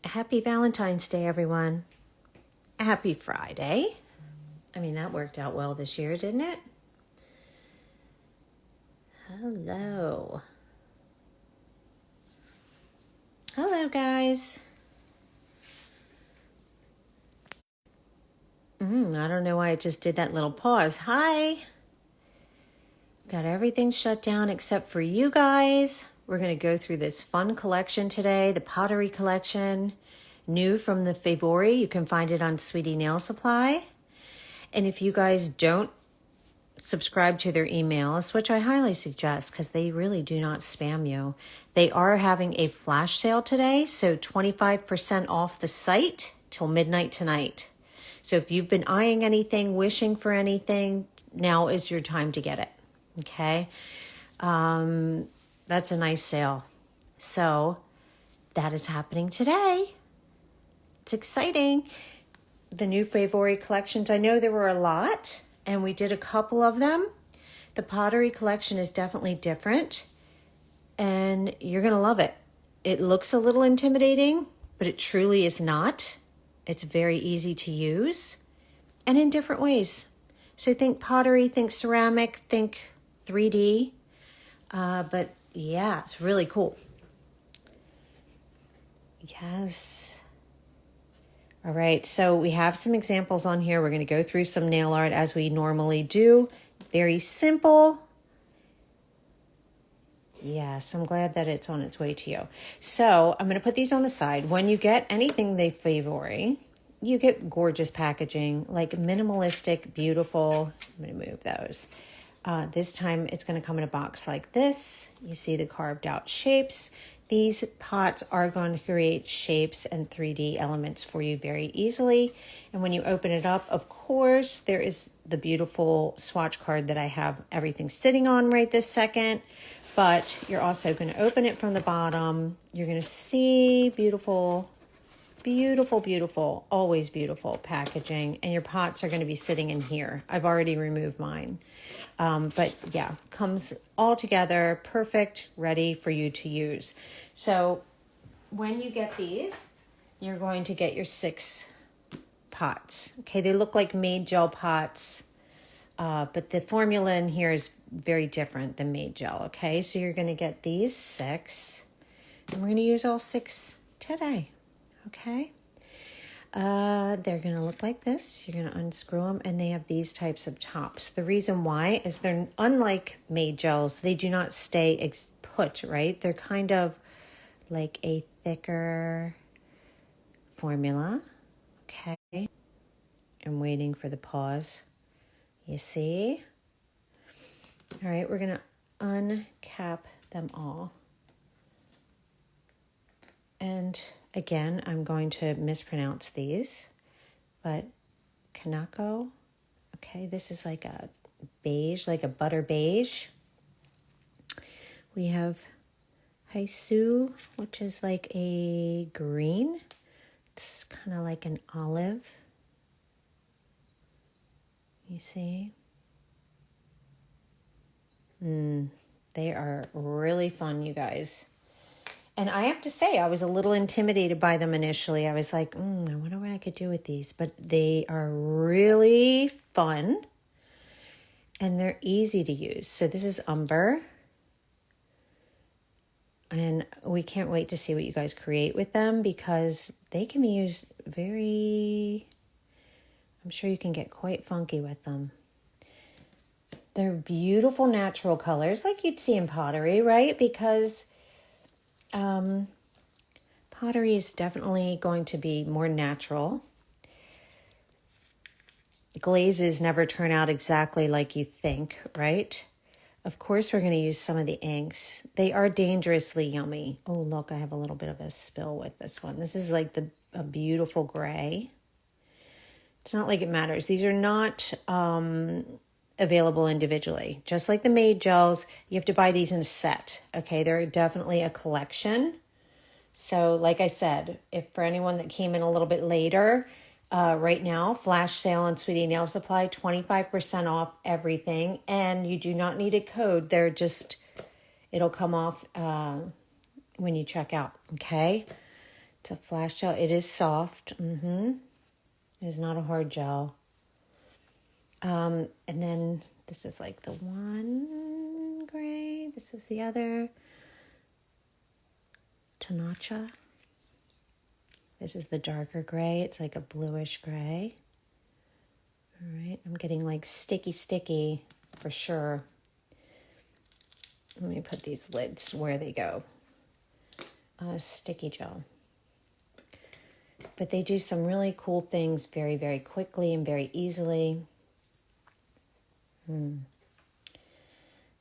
Happy Valentine's Day, everyone. Happy Friday. I mean, that worked out well this year, didn't it? Hello. Hello, guys. I don't know why I just did that little pause. Hi. Got everything shut down except for you guys. We're going to go through this fun collection today, the Pottery collection, new from the Favori. You can find it on Sweetie Nail Supply. And if you guys don't subscribe to their emails, which I highly suggest because they really do not spam you, they are having a flash sale today, so 25% off the site till midnight tonight. So if you've been eyeing anything, wishing for anything, now is your time to get it. Okay? That's a nice sale. So that is happening today. It's exciting. The new Favori collections, I know there were a lot, and we did a couple of them. The Pottery collection is definitely different, and you're going to love it. It looks a little intimidating, but it truly is not. It's very easy to use, and in different ways. So think pottery, think ceramic, think 3D. But yeah, it's really cool. Yes. All right, so we have some examples on here. We're going to go through some nail art as we normally do. Very simple. Yes, I'm glad that it's on its way to you. So I'm going to put these on the side. When you get anything they Favori, you get gorgeous packaging, like minimalistic, beautiful. I'm going to move those. This time it's going to come in a box like this. You see the carved out shapes. These pots are going to create shapes and 3D elements for you very easily. And when you open it up, of course, there is the beautiful swatch card that I have everything sitting on right this second. But you're also going to open it from the bottom. You're going to see beautiful, beautiful, beautiful, always beautiful packaging. And your pots are going to be sitting in here. I've already removed mine. But yeah, comes all together, perfect, ready for you to use. So when you get these, you're going to get your 6 pots. Okay, they look like made gel pots. But the formula in here is very different than made gel, okay? So you're going to get these 6, and we're going to use all 6 today, okay? They're going to look like this. You're going to unscrew them, and they have these types of tops. The reason why is they're unlike made gels. They do not stay put, right? They're kind of like a thicker formula, okay? I'm waiting for the pause. You see? All right, we're going to uncap them all. And again, I'm going to mispronounce these, but Kanako, okay, this is like a beige, like a butter beige. We have Haisu, which is like a green. It's kind of like an olive. You see? They are really fun, you guys. And I have to say, I was a little intimidated by them initially. I was like, I wonder what I could do with these. But they are really fun. And they're easy to use. So this is umber. And we can't wait to see what you guys create with them, because they can be used I'm sure you can get quite funky with them. They're beautiful natural colors like you'd see in pottery, right? Because pottery is definitely going to be more natural. Glazes never turn out exactly like you think, right? Of course, we're going to use some of the inks. They are dangerously yummy. Oh, look, I have a little bit of a spill with this one. This is like a beautiful gray. It's not like it matters. These are not available individually. Just like the made gels, you have to buy these in a set. Okay, they're definitely a collection. So like I said, if for anyone that came in a little bit later, right now, flash sale on Sweetie Nail Supply, 25% off everything. And you do not need a code. It'll come off when you check out, okay? It's a flash gel. It is soft. It is not a hard gel. And then this is like the one gray. This is the other. Tanacha. This is the darker gray. It's like a bluish gray. All right, I'm getting like sticky for sure. Let me put these lids where they go. Sticky gel. But they do some really cool things very, very quickly and very easily.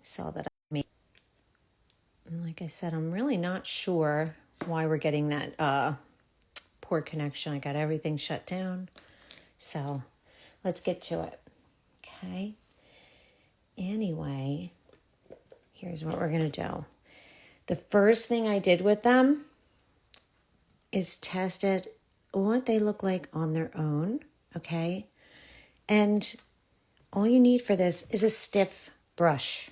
Saw that I made. And like I said, I'm really not sure why we're getting that poor connection. I got everything shut down. So let's get to it. Okay. Anyway, here's what we're going to do. The first thing I did with them is tested what they look like on their own. Okay. And all you need for this is a stiff brush.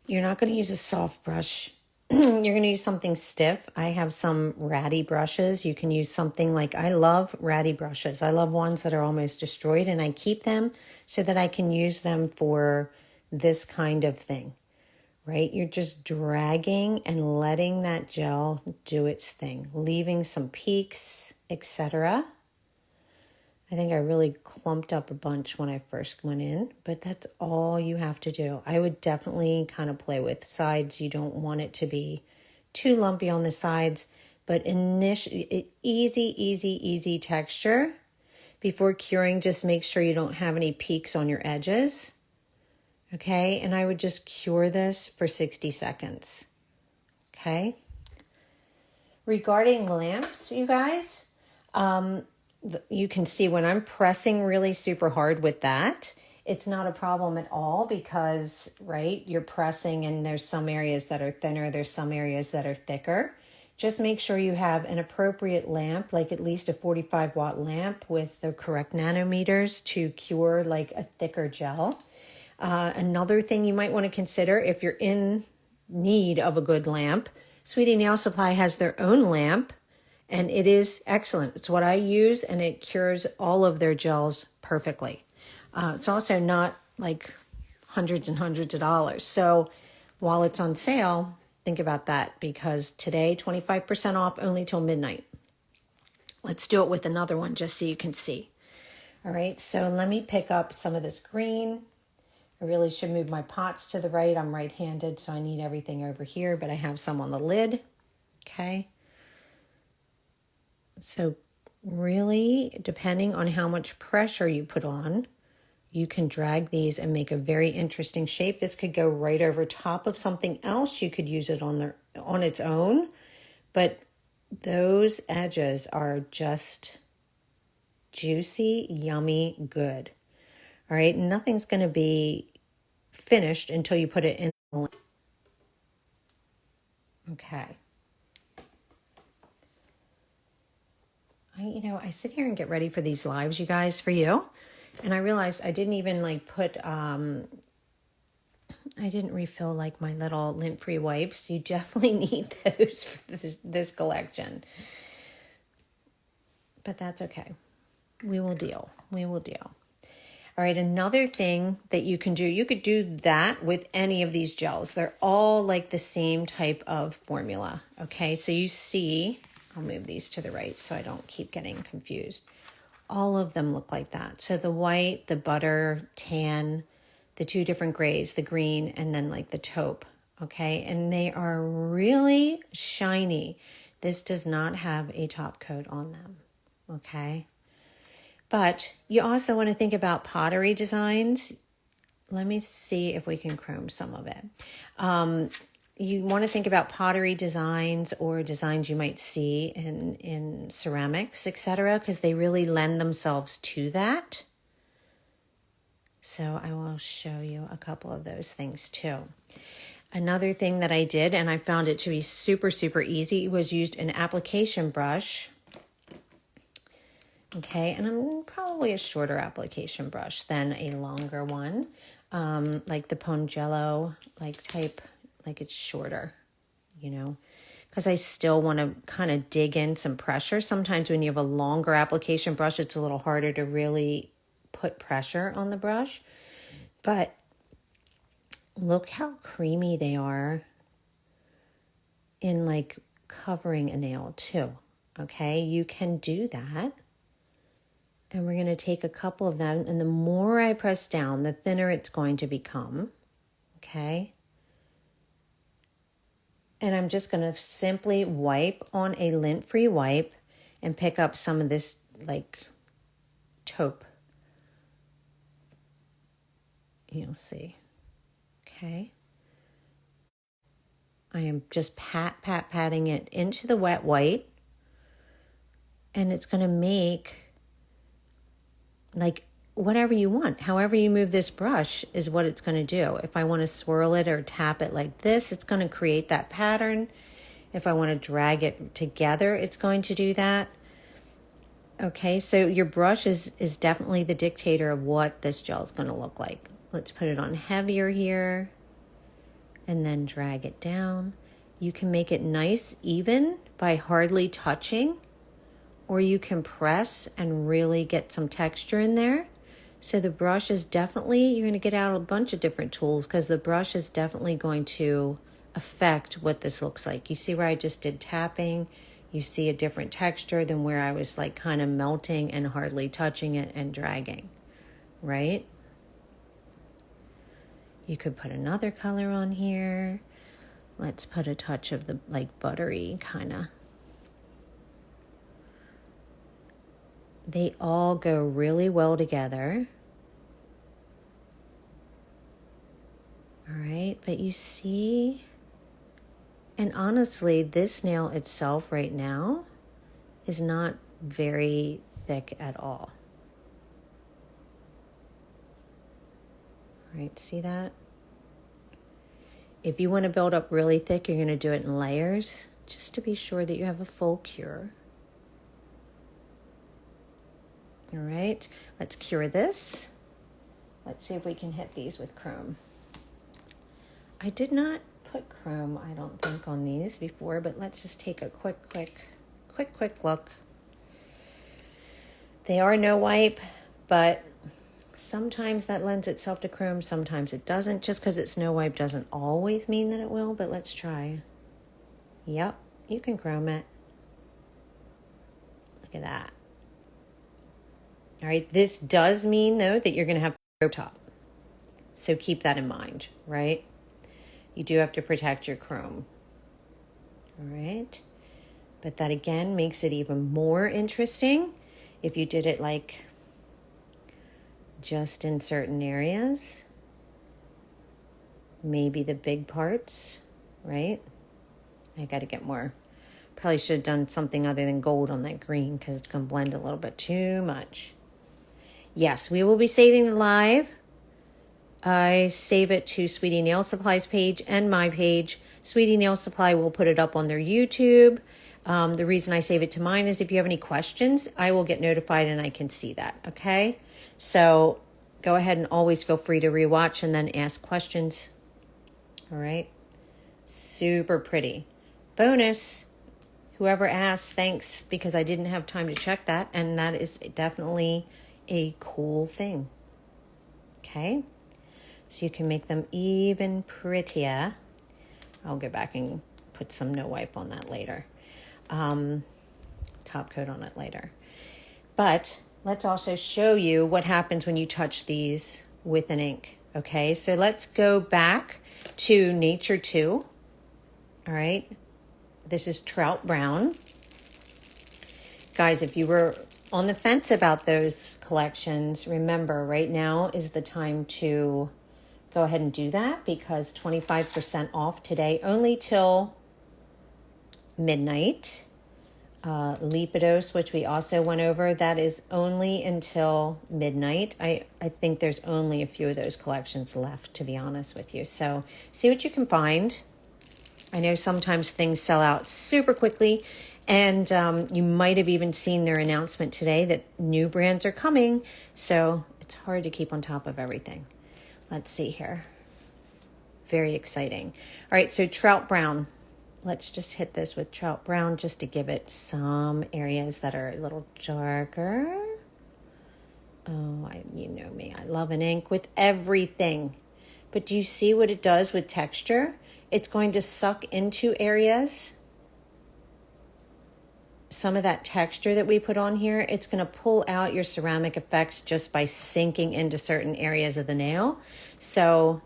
You're not going to use a soft brush. You're going to use something stiff. I have some ratty brushes. You can use something like, I love ratty brushes. I love ones that are almost destroyed, and I keep them so that I can use them for this kind of thing, right? You're just dragging and letting that gel do its thing, leaving some peaks, etc. I think I really clumped up a bunch when I first went in, but that's all you have to do. I would definitely kind of play with sides. You don't want it to be too lumpy on the sides, but easy texture. Before curing, just make sure you don't have any peaks on your edges. Okay, and I would just cure this for 60 seconds. Okay. Regarding lamps, you guys, you can see when I'm pressing really super hard with that, it's not a problem at all because, right, you're pressing and there's some areas that are thinner, there's some areas that are thicker. Just make sure you have an appropriate lamp, like at least a 45 watt lamp with the correct nanometers to cure like a thicker gel. Another thing you might want to consider if you're in need of a good lamp, Sweetie Nail Supply has their own lamp. And it is excellent. It's what I use, and it cures all of their gels perfectly. It's also not like hundreds and hundreds of dollars. So while it's on sale, think about that, because today, 25% off only till midnight. Let's do it with another one just so you can see. All right, so let me pick up some of this green. I really should move my pots to the right. I'm right-handed, so I need everything over here, but I have some on the lid. Okay. So really, depending on how much pressure you put on, you can drag these and make a very interesting shape. This could go right over top of something else. You could use it on its own, but those edges are just juicy, yummy, good. All right, nothing's going to be finished until you put it in the lamp. Okay. I sit here and get ready for these lives, you guys, for you. And I realized I didn't even I didn't refill like my little lint-free wipes. You definitely need those for this collection. But that's okay. We will deal. All right, another thing that you can do, you could do that with any of these gels. They're all like the same type of formula. Okay, so you see, I'll move these to the right so I don't keep getting confused. All of them look like that. So the white, the butter, tan, the two different grays, the green, and then like the taupe. Okay, and they are really shiny. This does not have a top coat on them. Okay. But you also want to think about pottery designs. Let me see if we can chrome some of it. You want to think about pottery designs or designs you might see in ceramics, etc., because they really lend themselves to that. So I will show you a couple of those things too. Another thing that I did, and I found it to be super, super easy, was used an application brush. Okay, and I'm probably a shorter application brush than a longer one, like the Pongello type, like it's shorter, because I still want to kind of dig in some pressure. Sometimes when you have a longer application brush, it's a little harder to really put pressure on the brush. But look how creamy they are in like covering a nail too. Okay, you can do that. And we're going to take a couple of them. And the more I press down, the thinner it's going to become. Okay. And I'm just going to simply wipe on a lint-free wipe and pick up some of this like taupe. You'll see. Okay. I am just patting it into the wet white. And it's going to make like whatever you want. However you move this brush is what it's going to do. If I want to swirl it or tap it like this, it's going to create that pattern. If I want to drag it together, it's going to do that. Okay, so your brush is definitely the dictator of what this gel is going to look like. Let's put it on heavier here and then drag it down. You can make it nice, even by hardly touching, or you can press and really get some texture in there. So the brush is definitely, you're going to get out a bunch of different tools because the brush is definitely going to affect what this looks like. You see where I just did tapping? You see a different texture than where I was like kind of melting and hardly touching it and dragging, right? You could put another color on here. Let's put a touch of the like buttery kind of. They all go really well together. All right, but you see, and honestly, this nail itself right now is not very thick at all. All right, see that? If you want to build up really thick, you're going to do it in layers, just to be sure that you have a full cure. All right, let's cure this. Let's see if we can hit these with chrome. I did not put chrome, I don't think, on these before, but let's just take a quick look. They are no wipe, but sometimes that lends itself to chrome, sometimes it doesn't. Just because it's no wipe doesn't always mean that it will, but let's try. Yep, you can chrome it. Look at that. All right, this does mean, though, that you're going to have a top. So keep that in mind, right? You do have to protect your chrome. All right. But that, again, makes it even more interesting if you did it like just in certain areas. Maybe the big parts, right? I got to get more. Probably should have done something other than gold on that green because it's going to blend a little bit too much. Yes, we will be saving the live. I save it to Sweetie Nail Supply's page and my page. Sweetie Nail Supply will put it up on their YouTube. The reason I save it to mine is if you have any questions, I will get notified and I can see that, okay? So go ahead and always feel free to rewatch and then ask questions. All right? Super pretty. Bonus, whoever asked, thanks, because I didn't have time to check that, and that is definitely a cool thing. Okay? So you can make them even prettier. I'll go back and put some no wipe on that later. Top coat on it later. But let's also show you what happens when you touch these with an ink. Okay, so let's go back to Nature 2. All right, this is Trout Brown. Guys, if you were on the fence about those collections, remember right now is the time to go ahead and do that because 25% off today, only till midnight. Lipidos, which we also went over, that is only until midnight. I think there's only a few of those collections left, to be honest with you. So see what you can find. I know sometimes things sell out super quickly, and you might have even seen their announcement today that new brands are coming. So it's hard to keep on top of everything. Let's see here. Very exciting. All right, so Trout Brown. let's just hit this with trout brown just to give it some areas that are a little darker. Oh, you know me, I love an ink with everything. But do you see what it does with texture? It's going to suck into areas. Some of that texture that we put on here, it's going to pull out your ceramic effects just by sinking into certain areas of the nail. So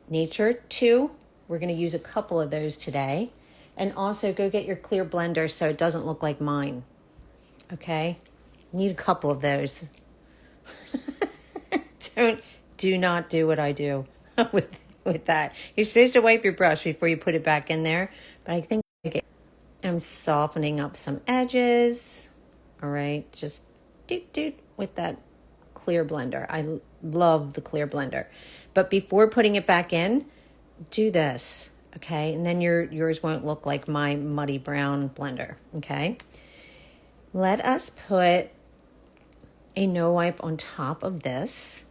Nature 2, we're going to use a couple of those today. And also go get your clear blender so it doesn't look like mine. Okay? Need a couple of those. Do not do what I do with that. You're supposed to wipe your brush before you put it back in there. But I think I'm softening up some edges. All right, just doot with that clear blender. I love the clear blender. But before putting it back in, do this, okay? And then yours won't look like my muddy brown blender, okay? Let us put a no wipe on top of this.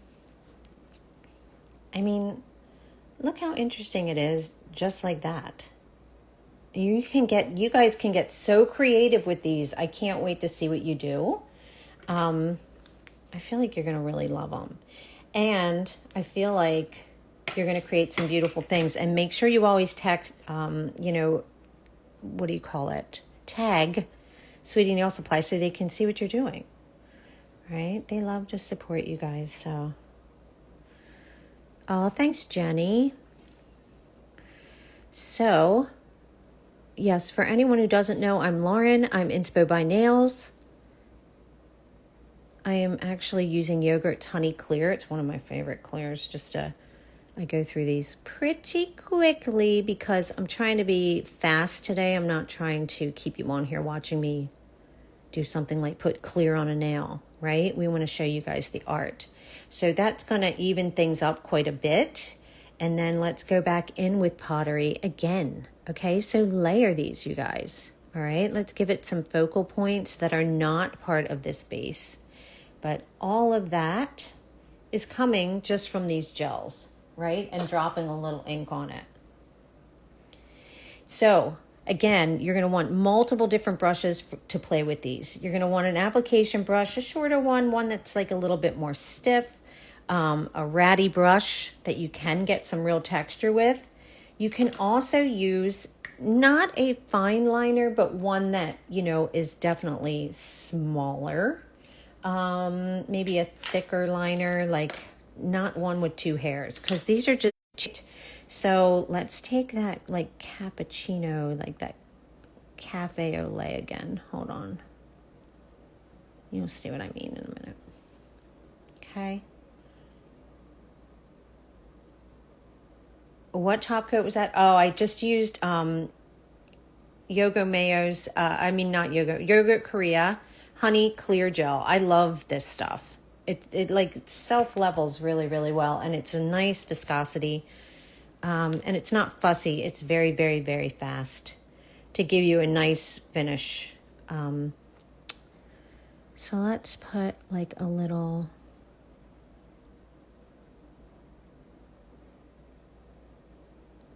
I mean, look how interesting it is, just like that. You guys can get so creative with these. I can't wait to see what you do. I feel like you're going to really love them. And I feel like you're going to create some beautiful things. And make sure you always text, what do you call it? Tag Sweetie Nail Supply so they can see what you're doing. Right? They love to support you guys, so. Oh, thanks, Jenny. So, yes, for anyone who doesn't know, I'm Lauren. I'm Inspo by Nails. I am actually using Yogurt Honey Clear. It's one of my favorite clears. I go through these pretty quickly because I'm trying to be fast today. I'm not trying to keep you on here watching me do something like put clear on a nail, right? We want to show you guys the art. So that's going to even things up quite a bit. And then let's go back in with Pottery again. Okay, so layer these, you guys. All right, let's give it some focal points that are not part of this base. But all of that is coming just from these gels, right? And dropping a little ink on it. So again, you're going to want multiple different brushes to play with these. You're going to want an application brush, a shorter one that's like a little bit more stiff, a ratty brush that you can get some real texture with. You can also use not a fine liner, but one that, is definitely smaller. Maybe a thicker liner, like not one with two hairs, because these are just cheap. So let's take that like cappuccino, like that cafe au lait again. Hold on. You'll see what I mean in a minute. Okay. What top coat was that? Oh, I just used Yogurt Korea Honey Clear Gel. I love this stuff. It like self-levels really, really well, and it's a nice viscosity. And it's not fussy. It's very, very, very fast to give you a nice finish. So let's put like a little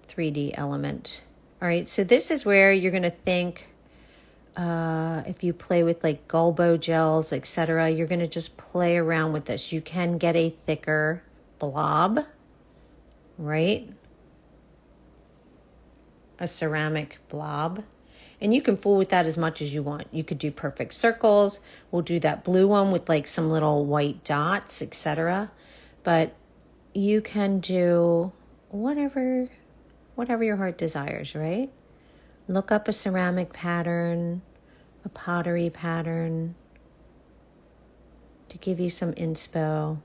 .3D element. All right, so this is where you're going to think, if you play with like Gulbo gels, etc., you're going to just play around with this. You can get a thicker blob, right? A ceramic blob. And you can fool with that as much as you want. You could do perfect circles. We'll do that blue one with like some little white dots, etc. But you can do whatever your heart desires, right? Look up a ceramic pattern, a pottery pattern to give you some inspo.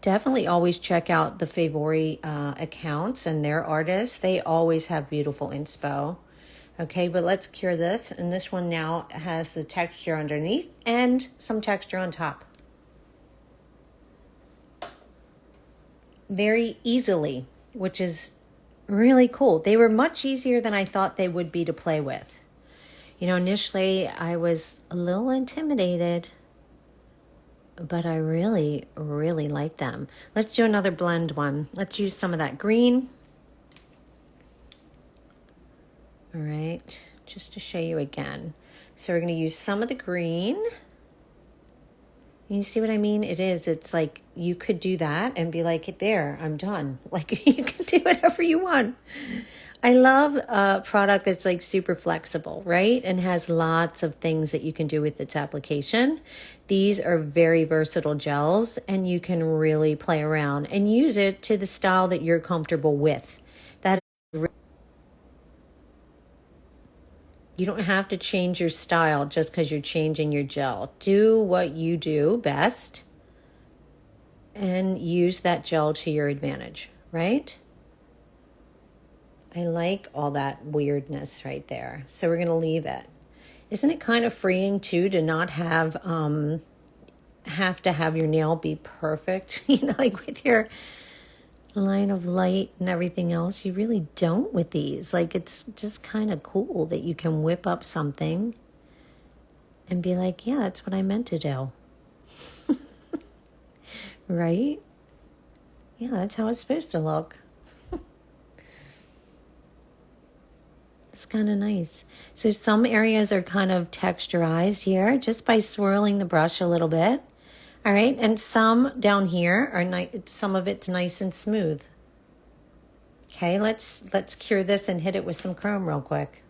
Definitely always check out the Favori accounts and their artists. They always have beautiful inspo. Okay, but let's cure this. And this one now has the texture underneath and some texture on top. Very easily, which is really cool. They were much easier than I thought they would be to play with. Initially I was a little intimidated, but I really, really like them. Let's do another blend one. Let's use some of that green. All right, just to show you again. So we're going to use some of the green. You see what I mean? It's like you could do that and be like, there, I'm done. Like you can do whatever you want. I love a product that's like super flexible, right? And has lots of things that you can do with its application. These are very versatile gels and you can really play around and use it to the style that you're comfortable with. That You don't have to change your style just because you're changing your gel. Do what you do best and use that gel to your advantage, right? I like all that weirdness right there. So we're going to leave it. Isn't it kind of freeing too to not have to have your nail be perfect? Like with your line of light and everything else, you really don't with these. Like it's just kind of cool that you can whip up something and be like, yeah, that's what I meant to do. Right? Yeah, that's how it's supposed to look. It's kind of nice. So some areas are kind of texturized here just by swirling the brush a little bit. All right, and some down here are nice. Some of it's nice and smooth. Okay, let's cure this and hit it with some chrome real quick.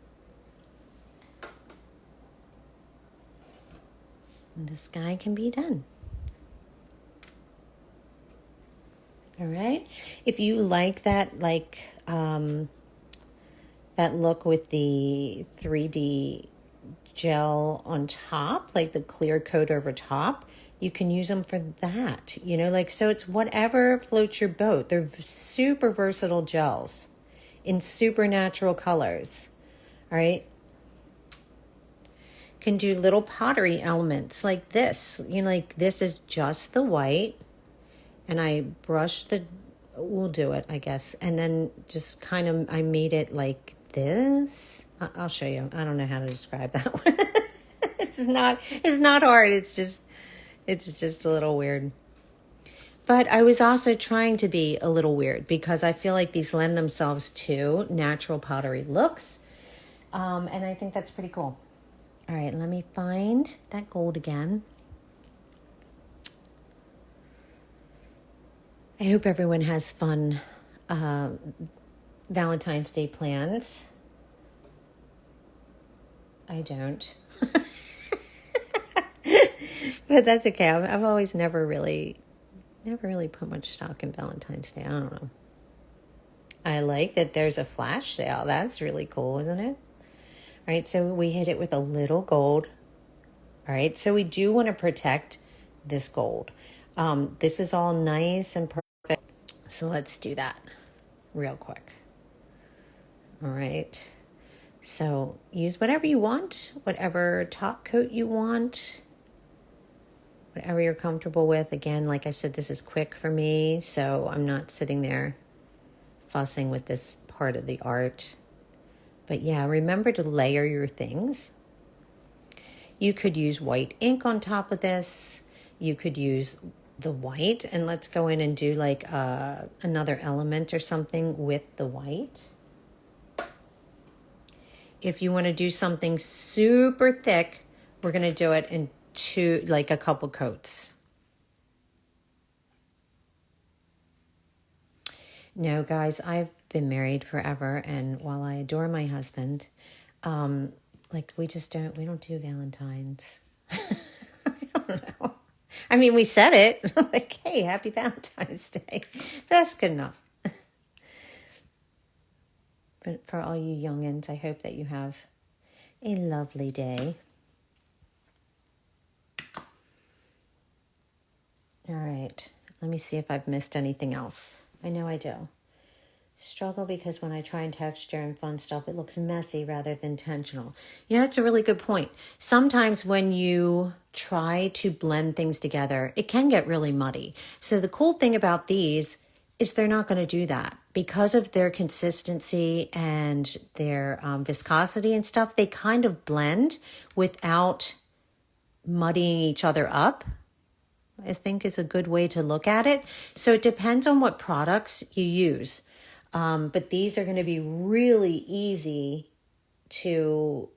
And this guy can be done. All right. If you like that, that look with the 3D gel on top, like the clear coat over top, you can use them for that, so it's whatever floats your boat. They're super versatile gels in super natural colors. All right. Can do little pottery elements like this, like this is just the white and I brushed we'll do it, I guess. And then just kind of, I made it like this. I'll show you. I don't know how to describe that one. It's not hard. It's just a little weird. But I was also trying to be a little weird because I feel like these lend themselves to natural pottery looks. And I think that's pretty cool. All right, let me find that gold again. I hope everyone has fun Valentine's Day plans. I don't. But that's okay. I've always never really put much stock in Valentine's Day. I don't know. I like that there's a flash sale. That's really cool, isn't it? All right, so we hit it with a little gold. All right, so we do want to protect this gold. This is all nice and perfect. So let's do that real quick. All right. So use whatever you want, whatever top coat you want, whatever you're comfortable with. Again, like I said, this is quick for me, so I'm not sitting there fussing with this part of the art. But yeah, remember to layer your things. You could use white ink on top of this. You could use the white, and let's go in and do like another element or something with the white. If you want to do something super thick, we're going to do it in a couple coats. No, guys, I've been married forever, and while I adore my husband, we don't do Valentine's. I don't know. I mean, we said it like, hey, happy Valentine's Day. That's good enough. But for all you youngins, I hope that you have a lovely day. All right, let me see if I've missed anything else. I know I do. Struggle because when I try and texture and fun stuff, it looks messy rather than intentional. That's a really good point. Sometimes when you try to blend things together, it can get really muddy. So the cool thing about these is they're not going to do that. Because of their consistency and their viscosity and stuff, they kind of blend without muddying each other up, I think is a good way to look at it. So it depends on what products you use. But these are going to be really easy to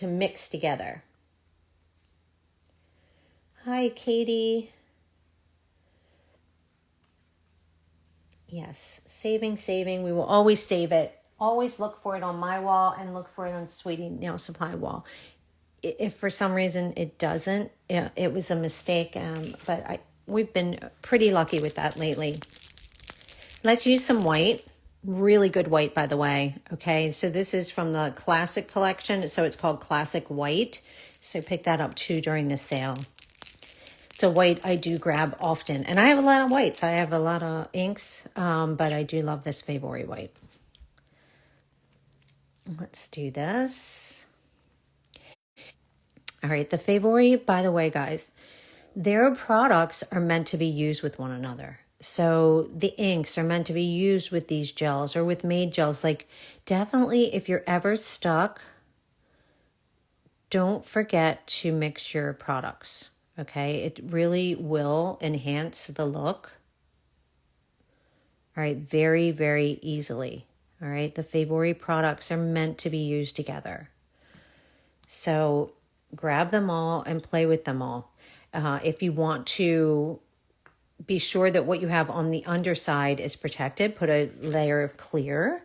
mix together. Hi, Katie. Yes, saving. We will always save it. Always look for it on my wall and look for it on Sweetie Nail Supply wall. If for some reason it doesn't, it was a mistake, but we've been pretty lucky with that lately. Let's use some white. Really good white, by the way. Okay, so this is from the Classic collection, so it's called Classic White. So pick that up too during the sale. It's a white I do grab often. And I have a lot of whites. I have a lot of inks, but I do love this Favori white. Let's do this. All right, the Favori, by the way, guys, their products are meant to be used with one another. So the inks are meant to be used with these gels or with made gels. Like, definitely, if you're ever stuck, don't forget to mix your products. Okay, it really will enhance the look. All right, very, very easily. All right, the Favori products are meant to be used together. So grab them all and play with them all. If you want to be sure that what you have on the underside is protected, put a layer of clear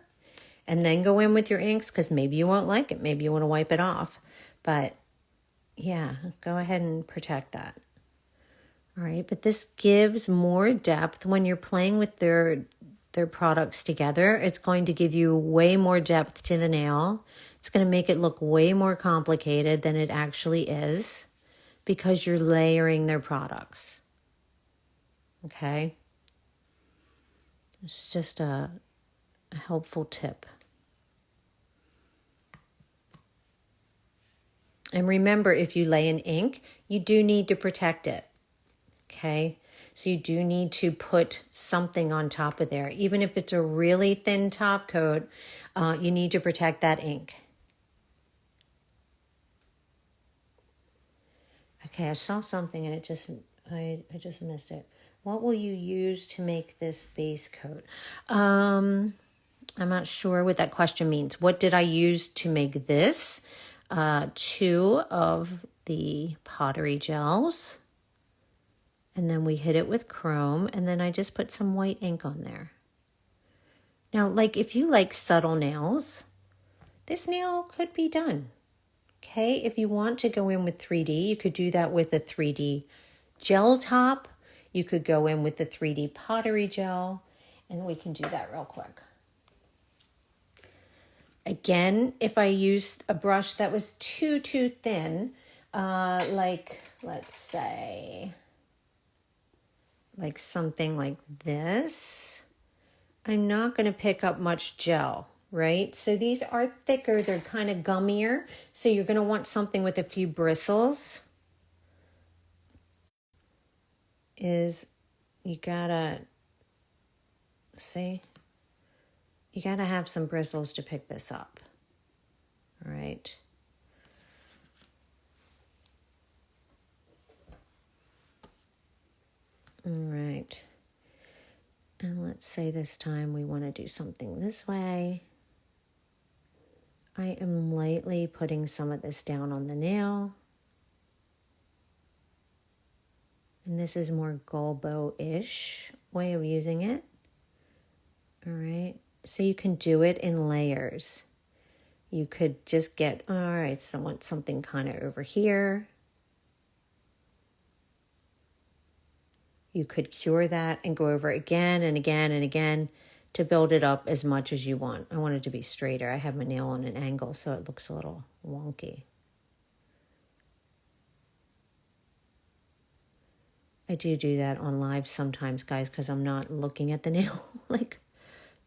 and then go in with your inks, because maybe you won't like it. Maybe you want to wipe it off. But yeah, go ahead and protect that. All right, but this gives more depth when you're playing with their products together. It's going to give you way more depth to the nail. It's going to make it look way more complicated than it actually is because you're layering their products. Okay? It's just a helpful tip. And remember, if you lay in ink, you do need to protect it. Okay? So you do need to put something on top of there. Even if it's a really thin top coat, you need to protect that ink. Okay, I saw something and I just missed it. What will you use to make this base coat? I'm not sure what that question means. What did I use to make this? 2 of the Pottery gels. And then we hit it with chrome, and then I just put some white ink on there. Now, like, if you like subtle nails, this nail could be done. Okay, if you want to go in with 3D, you could do that with a 3D gel top. You could go in with the 3D Pottery gel, and we can do that real quick. Again, if I used a brush that was too thin, like, let's say, like something like this, I'm not going to pick up much gel, right? So these are thicker, they're kind of gummier, so you're going to want something with a few bristles. You gotta have some bristles to pick this up. All right. All right. And let's say this time we want to do something this way. I am lightly putting some of this down on the nail. And this is more Golbo-ish way of using it. All right. So you can do it in layers. You could just get, all right, so I want something kind of over here. You could cure that and go over again and again and again to build it up as much as you want. I want it to be straighter. I have my nail on an angle, so it looks a little wonky. I do that on live sometimes, guys, because I'm not looking at the nail like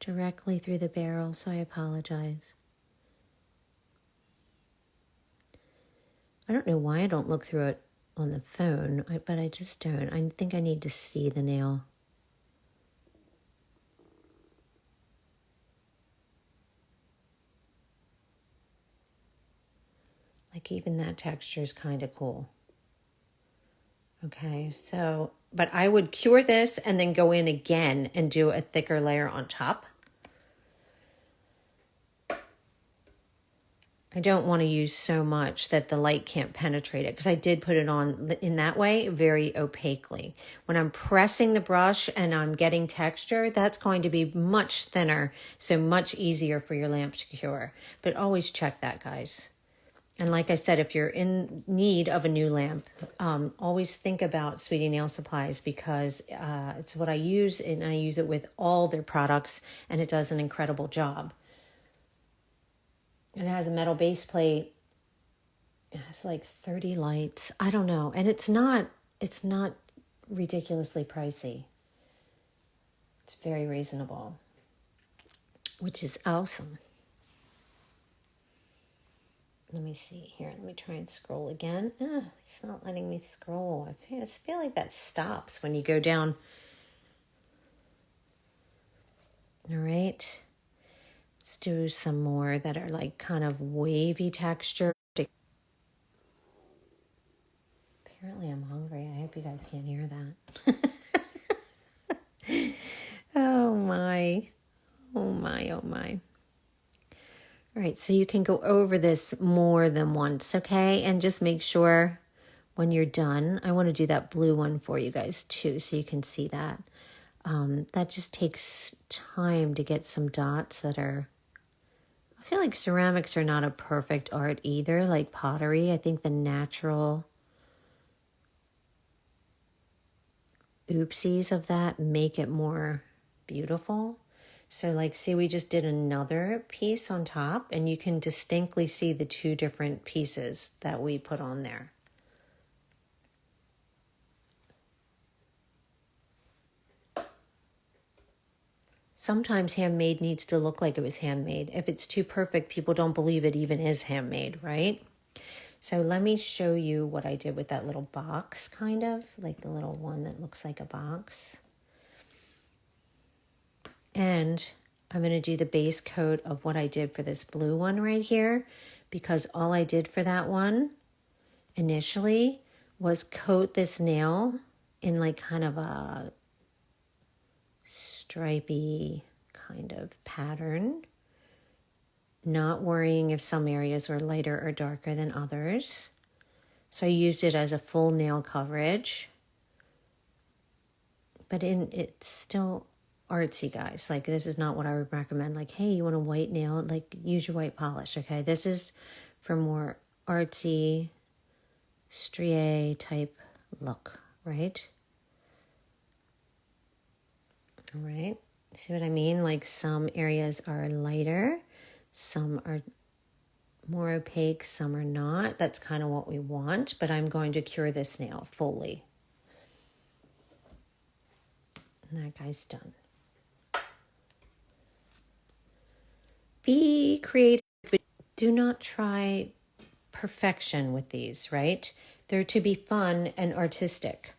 directly through the barrel, so I apologize. I don't know why I don't look through it on the phone, but I just don't. I think I need to see the nail. Like, even that texture is kind of cool. Okay, so, but I would cure this and then go in again and do a thicker layer on top. I don't want to use so much that the light can't penetrate it, because I did put it on in that way very opaquely. When I'm pressing the brush and I'm getting texture, that's going to be much thinner, so much easier for your lamp to cure. But always check that, guys. And like I said, if you're in need of a new lamp, always think about Sweetie Nail Supplies, because it's what I use, and I use it with all their products, and it does an incredible job. It has a metal base plate. It has like 30 lights. I don't know. And it's not ridiculously pricey. It's very reasonable, which is awesome. Let me see here. Let me try and scroll again. It's not letting me scroll. I just feel like that stops when you go down. All right. Let's do some more that are like kind of wavy texture. Apparently I'm hungry. I hope you guys can't hear that. Oh my. Oh my, oh my. All right, so you can go over this more than once, okay? And just make sure when you're done. I want to do that blue one for you guys too, so you can see that. That just takes time to get some dots that are... I feel like ceramics are not a perfect art either, like pottery. I think the natural oopsies of that make it more beautiful. So like, see, we just did another piece on top, and you can distinctly see the two different pieces that we put on there. Sometimes handmade needs to look like it was handmade. If it's too perfect, people don't believe it even is handmade, right? So let me show you what I did with that little box, kind of, like the little one that looks like a box. And I'm going to do the base coat of what I did for this blue one right here, because all I did for that one initially was coat this nail in like kind of a stripy kind of pattern, not worrying if some areas were lighter or darker than others. So I used it as a full nail coverage, but it's still artsy, guys. Like, this is not what I would recommend. Like, hey, you want a white nail? Like, use your white polish, okay? This is for more artsy, strié type look, right? All right, see what I mean? Like, some areas are lighter, some are more opaque, some are not. That's kind of what we want, but I'm going to cure this nail fully. And that guy's done. Be creative, but do not try perfection with these, right? They're to be fun and artistic,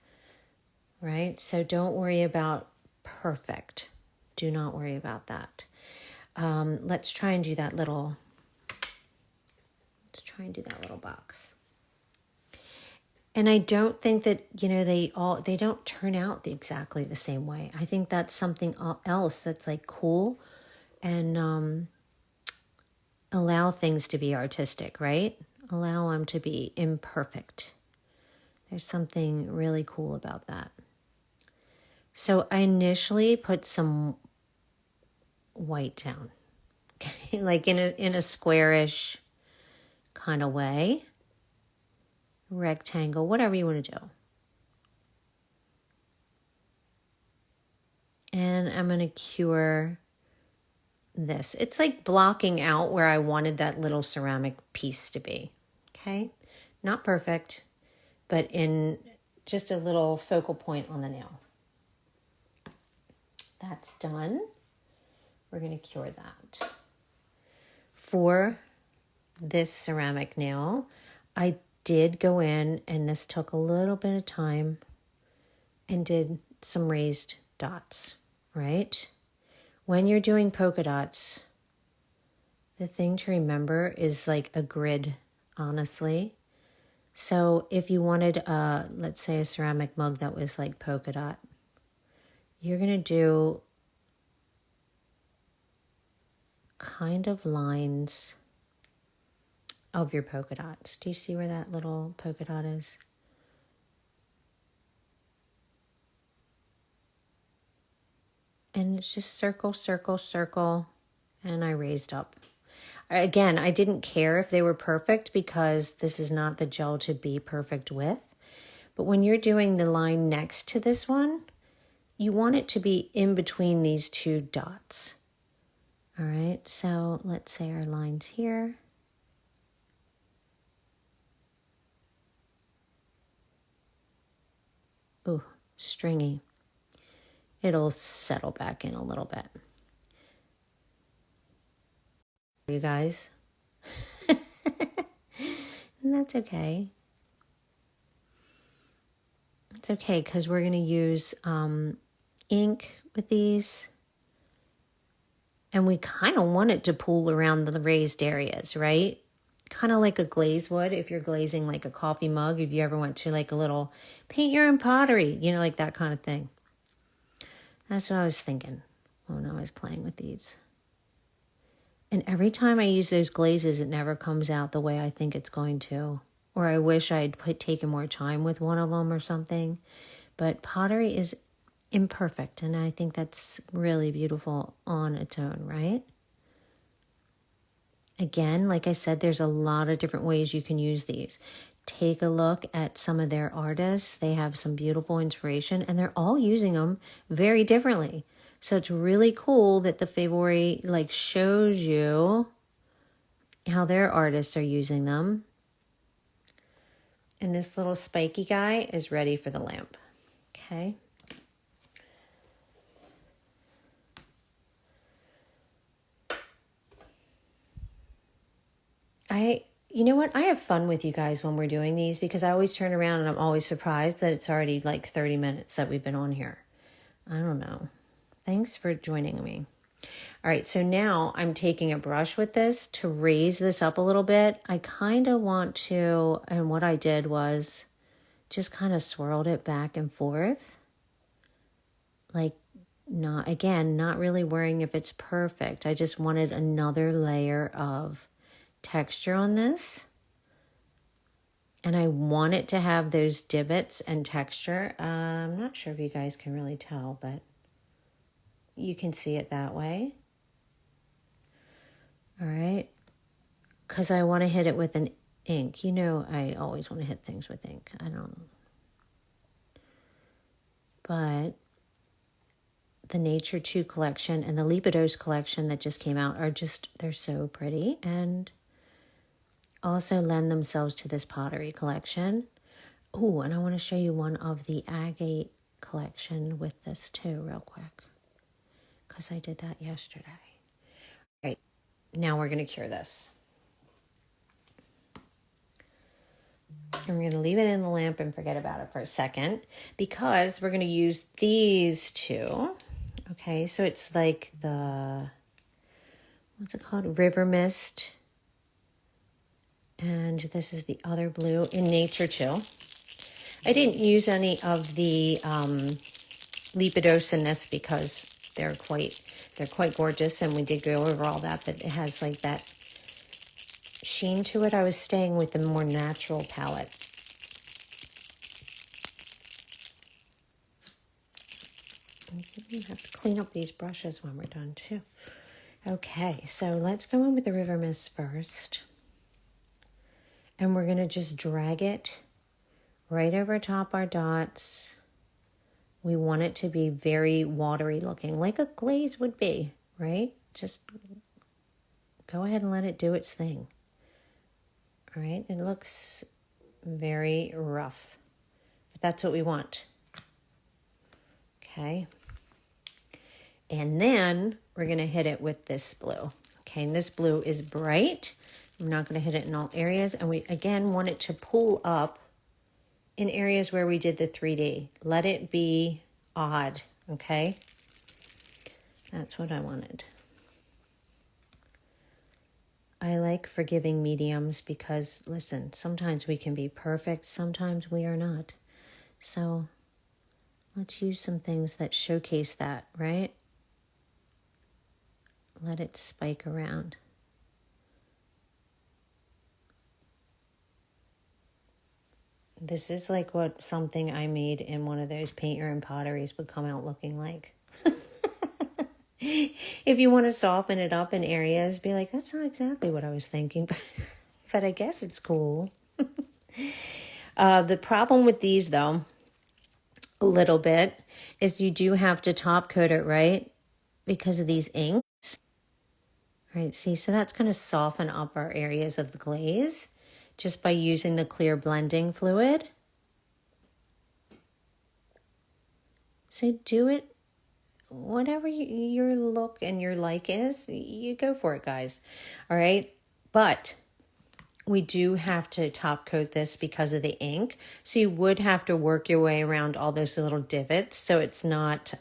right? So don't worry about perfect. Do not worry about that. Let's try and do that little box. And I don't think that, they don't turn out exactly the same way. I think that's something else that's like cool, and allow things to be artistic, right? Allow them to be imperfect. There's something really cool about that. So I initially put some white down, okay? Like in a squarish kind of way, rectangle, whatever you want to do. And I'm going to cure this. It's like blocking out where I wanted that little ceramic piece to be, okay? Not perfect, but in just a little focal point on the nail. That's done. We're going to cure that. For this ceramic nail, I did go in, and this took a little bit of time, and did some raised dots, right? When you're doing polka dots, the thing to remember is like a grid, honestly. So if you wanted, let's say a ceramic mug that was like polka dot, you're going to do kind of lines of your polka dots. Do you see where that little polka dot is? And it's just circle, circle, circle, and I raised up. Again, I didn't care if they were perfect because this is not the gel to be perfect with. But when you're doing the line next to this one, you want it to be in between these two dots. All right, so let's say our line's here. Ooh, stringy. It'll settle back in a little bit. You guys. And that's okay. It's okay because we're going to use ink with these. And we kind of want it to pool around the raised areas, right? Kind of like a glaze would if you're glazing like a coffee mug. If you ever went to like a little paint your own pottery, you know, like that kind of thing. That's what I was thinking when I was playing with these. And every time I use those glazes, it never comes out the way I think it's going to. Or I wish I'd taken more time with one of them or something. But pottery is imperfect, and I think that's really beautiful on its own, right? Again, like I said, there's a lot of different ways you can use these. Take a look at some of their artists. They have some beautiful inspiration, and they're all using them very differently. So it's really cool that the Favori like shows you how their artists are using them. And this little spiky guy is ready for the lamp. Okay. You know what? I have fun with you guys when we're doing these because I always turn around and I'm always surprised that it's already like 30 minutes that we've been on here. I don't know. Thanks for joining me. All right, so now I'm taking a brush with this to raise this up a little bit. I kind of want to, and what I did was just kind of swirled it back and forth. Like, not really worrying if it's perfect. I just wanted another layer of texture on this. And I want it to have those divots and texture. I'm not sure if you guys can really tell, but you can see it that way. All right. Because I want to hit it with an ink. You know, I always want to hit things with ink. I don't know. But the Nature 2 collection and the Lipidos collection that just came out are just, they're so pretty and also lend themselves to this pottery collection. Oh, and I want to show you one of the agate collection with this too real quick because I did that yesterday. All right, now we're going to cure this. And we're going to leave it in the lamp and forget about it for a second because we're going to use these two. Okay, so it's like the, what's it called? River Mist. And this is the other blue in Nature 2. I didn't use any of the Lipidos in this because they're quite gorgeous, and we did go over all that, but it has like that sheen to it. I was staying with the more natural palette. We have to clean up these brushes when we're done too. Okay, so let's go in with the River Mist first. And we're going to just drag it right over top our dots. We want it to be very watery looking, like a glaze would be, right? Just go ahead and let it do its thing. All right, it looks very rough, but that's what we want. Okay. And then we're going to hit it with this blue. Okay, and this blue is bright. I'm not going to hit it in all areas. And we, again, want it to pull up in areas where we did the 3D. Let it be odd, okay? That's what I wanted. I like forgiving mediums because, listen, sometimes we can be perfect. Sometimes we are not. So let's use some things that showcase that, right? Let it spike around. This is like what something I made in one of those paint your own potteries would come out looking like. If you want to soften it up in areas, be like, that's not exactly what I was thinking, but I guess it's cool. The problem with these, though, a little bit, is you do have to top coat it, right? Because of these inks. Right, see, so that's going to soften up our areas of the glaze just by using the clear blending fluid. So do it whatever your look and your like is, you go for it, guys. All right, but we do have to top coat this because of the ink. So you would have to work your way around all those little divots so it's not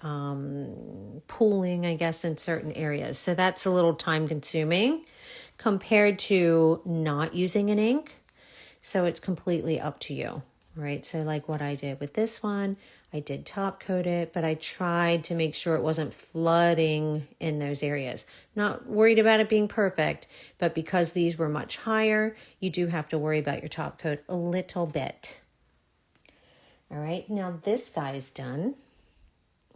pooling, I guess, in certain areas. So that's a little time consuming compared to not using an ink. So it's completely up to you, right? So like what I did with this one, I did top coat it, but I tried to make sure it wasn't flooding in those areas. Not worried about it being perfect, but because these were much higher, you do have to worry about your top coat a little bit. All right, now this guy's done,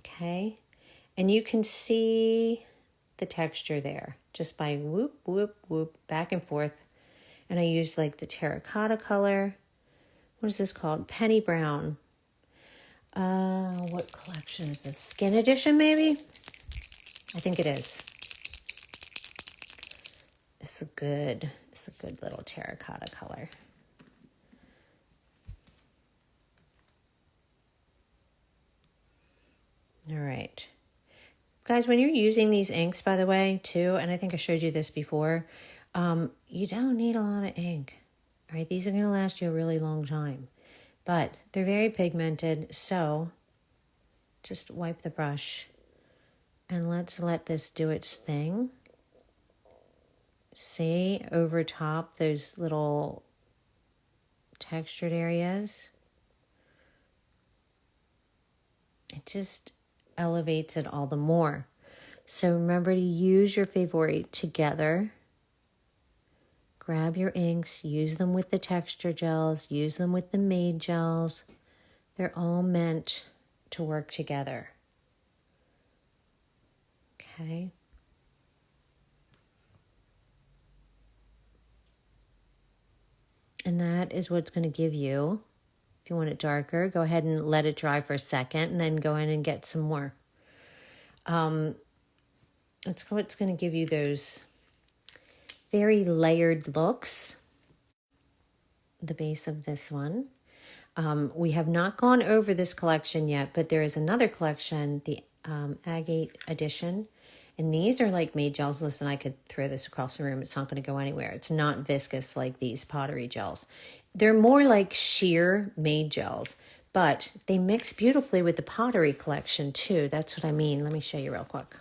okay? And you can see the texture there just by whoop, whoop, whoop, back and forth. And I used like the terracotta color. What is this called? Penny Brown. What collection is this? Skin edition, maybe? I think it is. It's a good little terracotta color. All right. Guys, when you're using these inks, by the way, too, and I think I showed you this before, you don't need a lot of ink. All right, these are going to last you a really long time. But they're very pigmented, so just wipe the brush and let's let this do its thing. See, over top those little textured areas. It just elevates it all the more. So remember to use your Favori together. Grab your inks, use them with the texture gels, use them with the made gels. They're all meant to work together. Okay. And that is what's going to give you, if you want it darker, go ahead and let it dry for a second and then go in and get some more. It's what's going to give you those very layered looks. The base of this one. We have not gone over this collection yet, but there is another collection, the Agate Edition. And these are like made gels. Listen, I could throw this across the room. It's not going to go anywhere. It's not viscous like these pottery gels. They're more like sheer made gels, but they mix beautifully with the pottery collection too. That's what I mean. Let me show you real quick.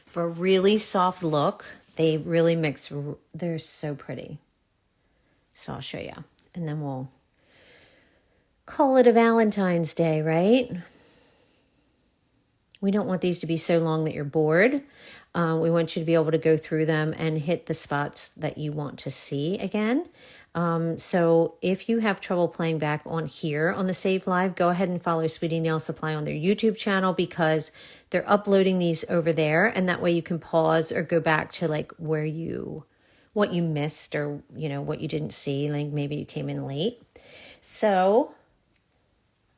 For a really soft look, they really mix. They're so pretty. So I'll show you. And then we'll call it a Valentine's Day, right? We don't want these to be so long that you're bored. We want you to be able to go through them and hit the spots that you want to see again. So if you have trouble playing back on here on the Save Live, go ahead and follow Sweetie Nail Supply on their YouTube channel because they're uploading these over there. And that way you can pause or go back to like what you missed or, what you didn't see. Like maybe you came in late. So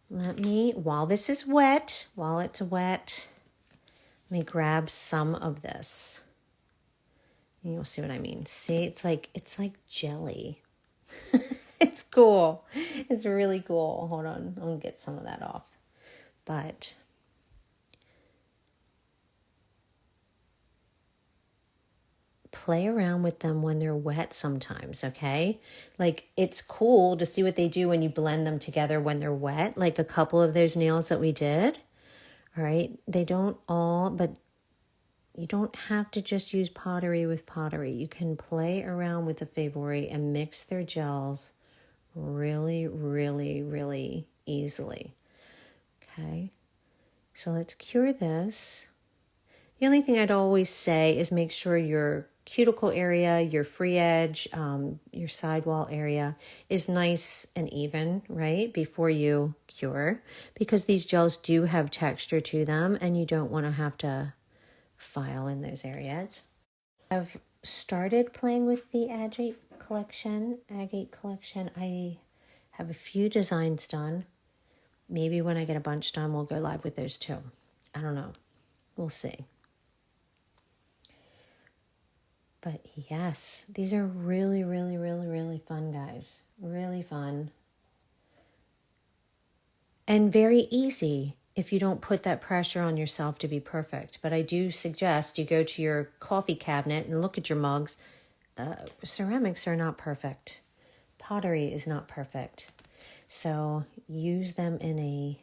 while this is wet, let me grab some of this. And you'll see what I mean. See, it's like jelly. It's cool. It's really cool. Hold on. I'm going to get some of that off. But play around with them when they're wet sometimes, okay? Like, it's cool to see what they do when you blend them together when they're wet, like a couple of those nails that we did, all right? They don't all, but you don't have to just use pottery with pottery. You can play around with the Favori and mix their gels really, really, really easily, okay? So let's cure this. The only thing I'd always say is make sure your cuticle area, your free edge, your sidewall area is nice and even, right? Before you cure, because these gels do have texture to them and you don't want to have to file in those areas. I've started playing with the Agate collection. I have a few designs done. Maybe when I get a bunch done, we'll go live with those too. I don't know. We'll see. But yes, these are really, really, really, really fun, guys. Really fun. And very easy if you don't put that pressure on yourself to be perfect. But I do suggest you go to your coffee cabinet and look at your mugs. Ceramics are not perfect. Pottery is not perfect. So use them in a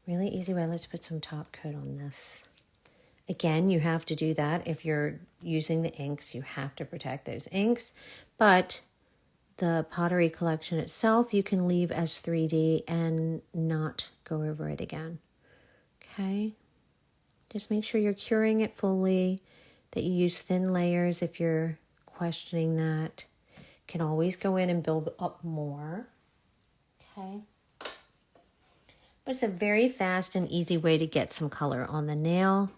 really easy way. Let's put some top coat on this. Again, you have to do that. If you're using the inks, you have to protect those inks. But the Pottery collection itself, you can leave as 3D and not go over it again. Okay? Just make sure you're curing it fully, that you use thin layers if you're questioning that. Can always go in and build up more. Okay? But it's a very fast and easy way to get some color on the nail.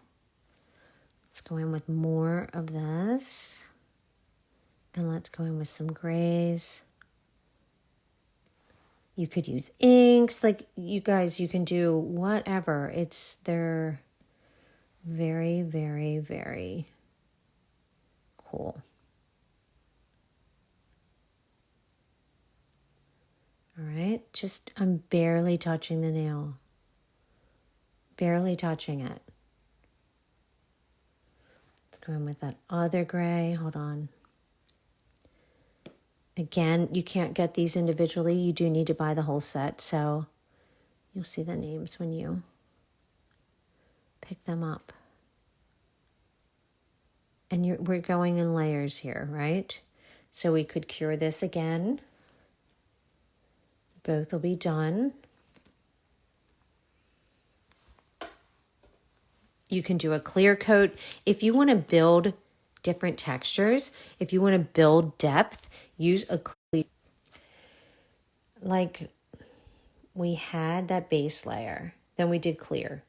Let's go in with more of this. And let's go in with some grays. You could use inks. Like, you guys, you can do whatever. They're very, very, very cool. All right. I'm barely touching the nail. Barely touching it. Go in with that other gray. Hold on. Again, you can't get these individually. You do need to buy the whole set. So you'll see the names when you pick them up. And we're going in layers here, right? So we could cure this again. Both will be done. You can do a clear coat. If you want to build different textures, if you want to build depth, use a clear. Like, we had that base layer, then we did clear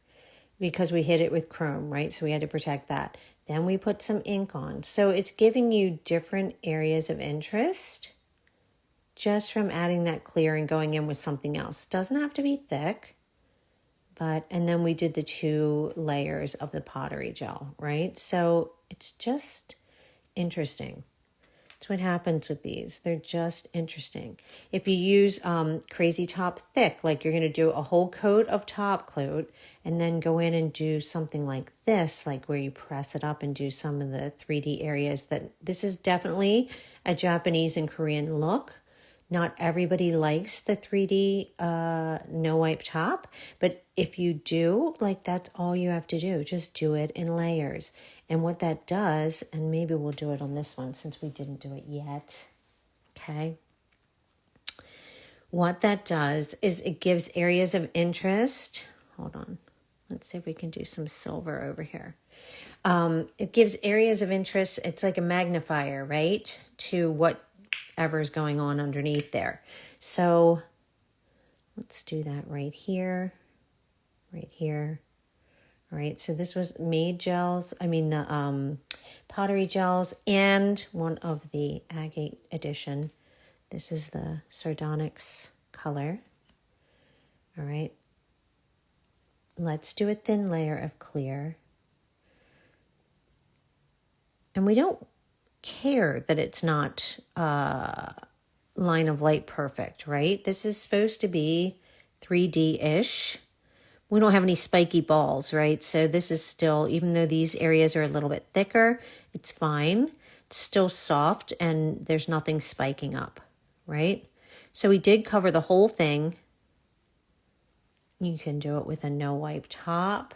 because we hit it with chrome, right? So we had to protect that. Then we put some ink on. So it's giving you different areas of interest just from adding that clear and going in with something else. Doesn't have to be thick. And then we did the 2 layers of the Pottery gel, right? So it's just interesting. That's what happens with these. They're just interesting. If you use Crazy Top Thick, like you're going to do a whole coat of top coat and then go in and do something like this, like where you press it up and do some of the 3D areas. This is definitely a Japanese and Korean look. Not everybody likes the 3D no wipe top, but if you do, like, that's all you have to do. Just do it in layers. And what that does, and maybe we'll do it on this one since we didn't do it yet. Okay. What that does is it gives areas of interest. Hold on. Let's see if we can do some silver over here. It gives areas of interest. It's like a magnifier, right? To whatever's going on underneath there. So let's do that right here. Right here. All right, so this was the Pottery gels and one of the Agate edition. This is the Sardonyx color. All right. Let's do a thin layer of clear. And we don't care that it's not line of light perfect, right? This is supposed to be 3D-ish. We don't have any spiky balls, right? So this is still, even though these areas are a little bit thicker, it's fine. It's still soft and there's nothing spiking up, right? So we did cover the whole thing. You can do it with a no wipe top.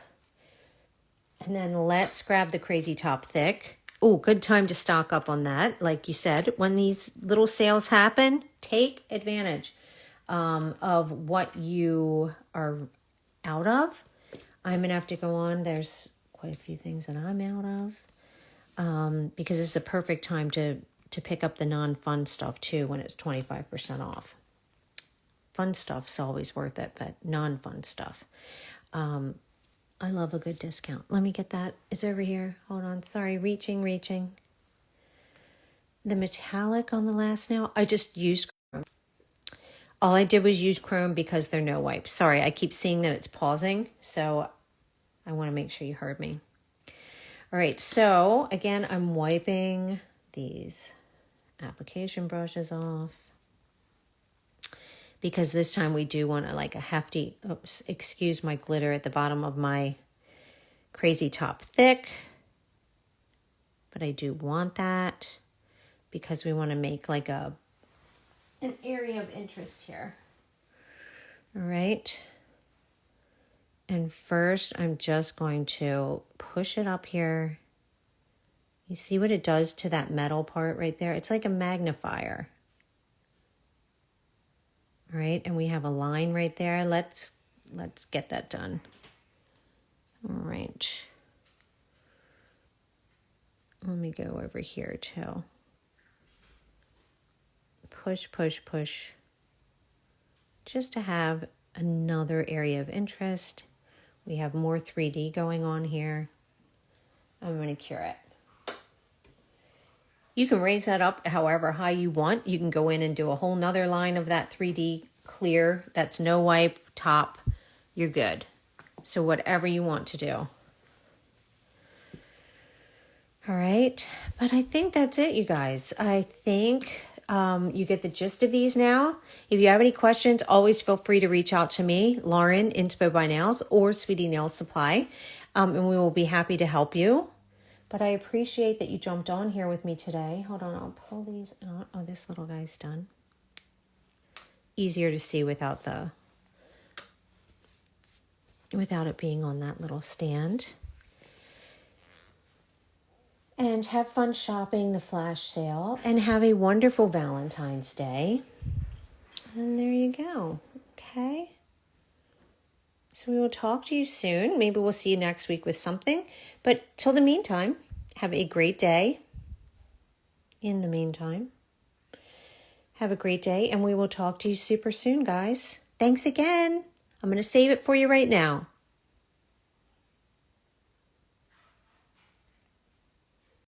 And then let's grab the Crazy Top Thick. Oh, good time to stock up on that. Like you said, when these little sales happen, take advantage of what you are out of. I'm going to have to go on. There's quite a few things that I'm out of. because it's a perfect time to pick up the non-fun stuff too when it's 25% off. Fun stuff's always worth it, but non-fun stuff. I love a good discount. Let me get that. It's over here. Hold on. Sorry. Reaching. The metallic on the last nail. I just used chrome. All I did was use chrome because they're no wipes. Sorry. I keep seeing that it's pausing. So I want to make sure you heard me. All right. So again, I'm wiping these application brushes off, because this time we do want like a hefty, oops, excuse my glitter at the bottom of my Crazy Top Thick. But I do want that because we want to make like an area of interest here. All right. And first I'm just going to push it up here. You see what it does to that metal part right there? It's like a magnifier. All right, and we have a line right there. Let's get that done. All right. Let me go over here too. Push. Just to have another area of interest. We have more 3D going on here. I'm going to cure it. You can raise that up however high you want. You can go in and do a whole nother line of that 3D clear. That's no wipe top. You're good. So whatever you want to do. All right. But I think that's it, you guys. I think you get the gist of these now. If you have any questions, always feel free to reach out to me, Lauren, Inspo by Nails, or Sweetie Nail Supply. And we will be happy to help you. But I appreciate that you jumped on here with me today. Hold on, I'll pull these out. Oh, this little guy's done. Easier to see without it being on that little stand. And have fun shopping the flash sale. And have a wonderful Valentine's Day. And there you go. Okay. So we will talk to you soon. Maybe we'll see you next week with something. But till the meantime, have a great day. In the meantime, have a great day. And we will talk to you super soon, guys. Thanks again. I'm going to save it for you right now.